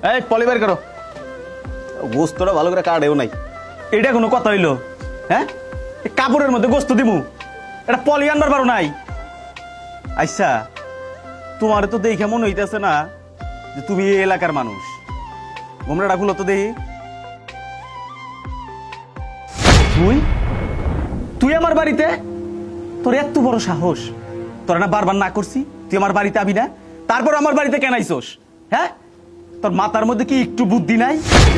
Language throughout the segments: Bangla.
এই পলি বের করো। গোস্তটা ভালো করে কাটেও নাই। এটা কোনো কথা হইলো? হ্যাঁ, কাপড়ের মধ্যে গোস্ত দিমু, এটা পলি আনবার পারো নাই? আচ্ছা, তোমার তো দেখে মনে হইতেছে না যে তুমি এই এলাকার মানুষ। গোমরাটা খুলো তো দেখি। তুই তুই আমার বাড়িতে? তোর এত বড় সাহস! তোরা না বারবার না করছি তুই আমার বাড়িতে আবি না, তারপর আমার বাড়িতে কেন আইছস? হ্যাঁ, তোর মাথার মধ্যে কি একটু বুদ্ধি নাই?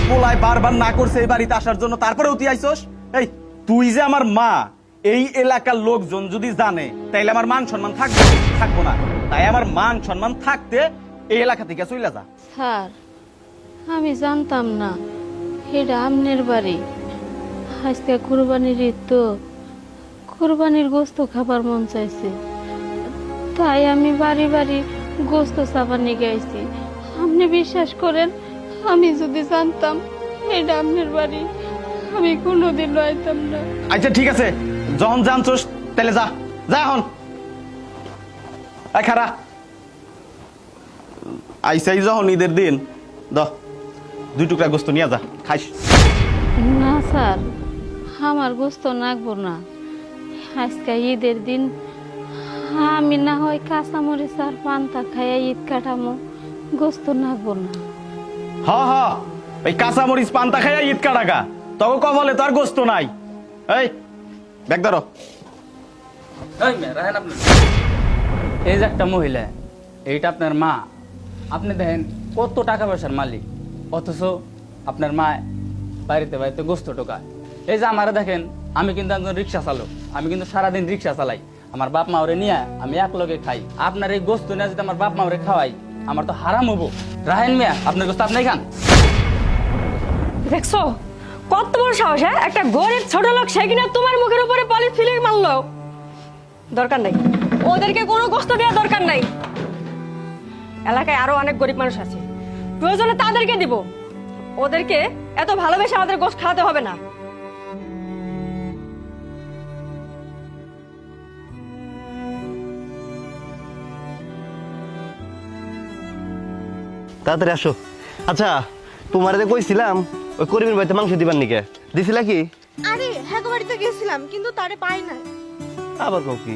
পোলায় বারবার না করছে এই বাড়িতে আসার জন্য, তারপরেও তুই আইছস। এই, তুই যে আমার মা, এই এলাকার লোকজন যদি জানে তাইলে আমার মান সম্মান থাকবো না। তাই আমার মান সম্মান থাকতে এই এলাকা থেকে চলে যা। স্যার, আমি জানতাম না এটা আমনের বাড়ি। আজকে কুরবানির ঈদ, তো কুরবানির গোস্ত খাবার মন চাইছে, তাই আমি বাড়ি বাড়ি গোস্ত চাবার নিয়ে গেছি। আপনি বিশ্বাস করেন, আমি যদি জানতাম এটা আমনের বাড়ি, আমি কোনোদিন লইতাম না। আচ্ছা ঠিক আছে, যখন জানছস তাহলে যা যা এখন। এই খারা, আইসাই যখন ঈদের দিন, দুই টুকরা গোস্ত নিয়ে যা, খাইস। না স্যার, আমার গোস্ত নাকবো না। আজকে ঈদের দিন আমি না হয় কাঁচামরিচ আর পান্তা খাইয়া ঈদ কাটামো, গোস্ত নাকবো না। হ, এই কাঁচা মরিচ পান্তা খাইয়া ঈদ কাটাকা, তবে কবলে তো আর গোস্ত নাই। এই ব্যাগ ধরো। এই যে একটা মহিলা, এইটা আপনার মা। আপনি দেখেন কত টাকা পয়সার মালিক, অথচ আপনার মা বাড়িতে বাড়িতে গোস্ত টোকায়। এই যে আমারে দেখেন, আমি কিন্তু একজন রিক্সা চালক, আমি কিন্তু সারাদিন রিক্সা চালাই। আমার বাপ মা ওরে নিয়ে আমি এক লগে খাই। আপনার এই গোস্ত নিয়ে যদি আমার বাপ মা ওরে খাওয়াই, আমার তো হারাম হবো। রাহেন মিয়া, আপনার গোস্ত আপনি খান। দেখছো কত বড় সাহস! হ্যাঁ, একটা গরিব ছোট লোক, সে কিনা তোমার মুখের উপরে পলিথিন ফিলিং মারলো। দরকার নাই, ওদেরকে কোনো কষ্ট দেওয়ার দরকার নাই। এলাকায় আরো অনেক গরিব মানুষ আছে, প্রয়োজনে তাদেরকে দিব। ওদেরকে এত ভালোবেসে আমাদের গোশত খাওয়াতে হবে না। তাড়াতাড়ি আসো। আচ্ছা, তোমার কইছিলাম ওই করিমের বাড়িতে মাংস দিবার নিকে, দিছিলা কি? আরে হ্যাঁ, বাড়িতে গেছিলাম কিন্তু তারে পাই না। আবার কও কি?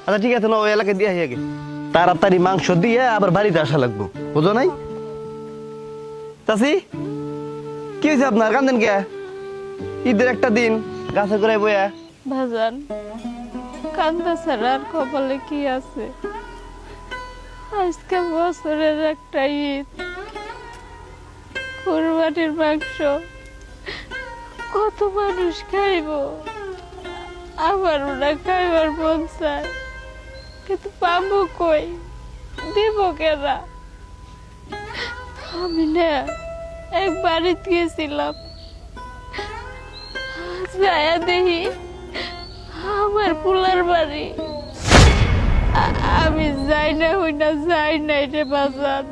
আচ্ছা ঠিক আছে, না ওই এলাকায় দিয়ে আগে তাড়াতাড়ি মাংস দিয়ে আবার বাড়িতে আসা লাগবো, বুঝো নাই? চাচি, কি হয়েছে আপনার? কান্দেন কে? ঈদের একটা দিন গাছে করে বইয়া। ভাজান, কান্দা ছাড়া আর কপালে কি আছে? আজকে বছরের একটা ঈদ, কুরবানির মাংস কত মানুষ খাইব, আমার ওরা খাইবার মন চায়, কিন্তু পাবো কই, দিব কেনা? আমি না এক বাড়িতে গেছিলাম, যায়া দেখি আমার পোলার বাড়ি। আমি যাই না হই না, যাই নাই রে বাজান।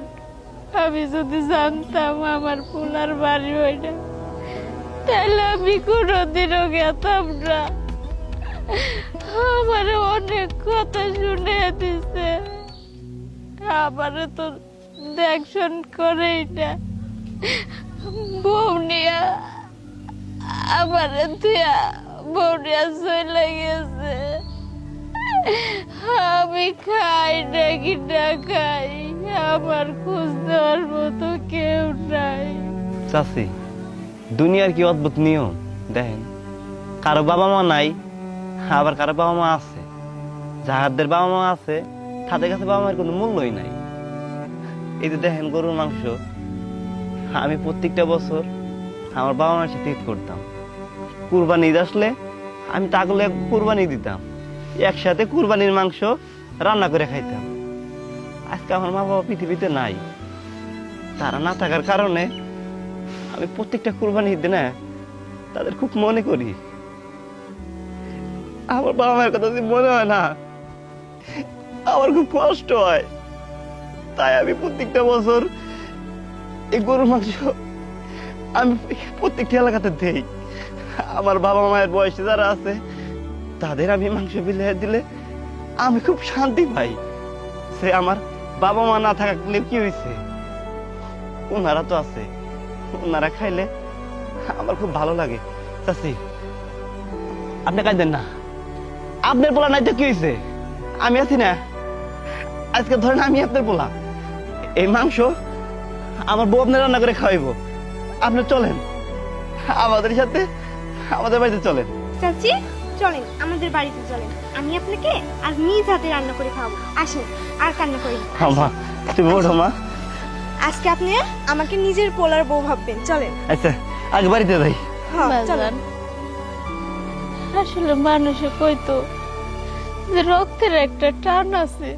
আমি যদি জানতাম আমার পোলার বাড়ি হই না, তাহলে আমি কোনোদিনও গেতাম না। আমার অনেক কথা শুনে দিছে, আমারে তো দেখশন করেই না। বৌনিয়া আমারে দিয়া বৌনিয়া চলে গেছে। আমি খাই নাকি না খাই, আমার খোঁজ দেওয়ার মতো কেউ নাই। চাচি, দুনিয়ার কি অদ্ভুত নিয়ম দেখেন, কারো বাবা মা নাই, আবার কারো বাবা মা আছে। যাহাদের বাবা মা আছে তাদের কাছে বাবা মায়ের কোনো মূল্যই নাই। এই যে দেখেন গরুর মাংস, আমি প্রত্যেকটা বছর আমার বাবা মায়ের সাথে ঈদ করতাম। কুরবানি ঈদ আসলে আমি তাগুলো কুরবানি দিতাম, একসাথে কুরবানির মাংস রান্না করে খাইতাম। আজকে আমার মা বাবা পৃথিবীতে নাই, তারা না থাকার কারণে আমি প্রত্যেকটা কুরবানি ঈদে না তাদের খুব মনে করি। আমার বাবা মায়ের কথা যদি মনে হয় না, আমার খুব কষ্ট হয়। তাই আমি প্রত্যেকটা বছর এই গরুর মাংস আমি প্রত্যেকটা এলাকাতে দেই। আমার বাবা মায়ের বয়সে যারা আছে তাদের আমি মাংস বিলিয়ে দিলে আমি খুব শান্তি পাই। সে আমার বাবা মা না থাকলে কি হয়েছে, ওনারা তো আছে, ওনারা খাইলে আমার খুব ভালো লাগে। চাচি, আপনি কাঁদেন না, আপনার পোলা নাই তো কি হয়েছে? আমি আছি না। আজকে ধরেন আমি আপনার পোলা, এই মাংস আমার বউ আপনার রান্না করে খাওয়াইবো। আপনি চলেন আমাদের সাথে, আমাদের বাড়িতে চলেন। চাচি চলেন আমাদের বাড়িতে চলেন, আমি আপনাকে আজ নিজ হাতে রান্না করে খাওয়াবো। আসেন, আর কান্না করি না। মা তুমি ওঠো মা। আজকে আপনি আমাকে নিজের পোলার বউ ভাববেন। চলেন। আচ্ছা আগে বাড়িতে যাই। হ্যাঁ চলেন। বাজান, আসলে মানুষে কইতো যে রক্তের একটা টান আছে,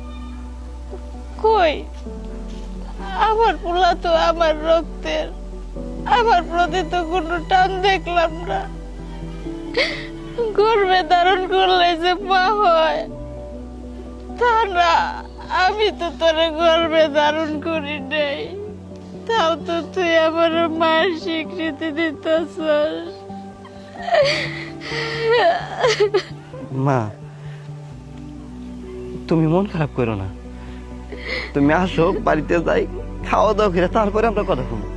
কই আমার পোলা তো আমার রক্তের, আমার প্রতি তো কোনো টান দেখলাম না। গর্ভে ধারণ করলে যে মা হয় তা না, আমি তো তোরে গর্ভে ধারণ করি নাই, তাও তো তুই আমার মায়ের স্বীকৃতি দিতেছস। মা তুমি মন খারাপ করো না, তুমি আসো বাড়িতে যাই, খাওয়া দাওয়া করে তারপরে আমরা কথা বলবো।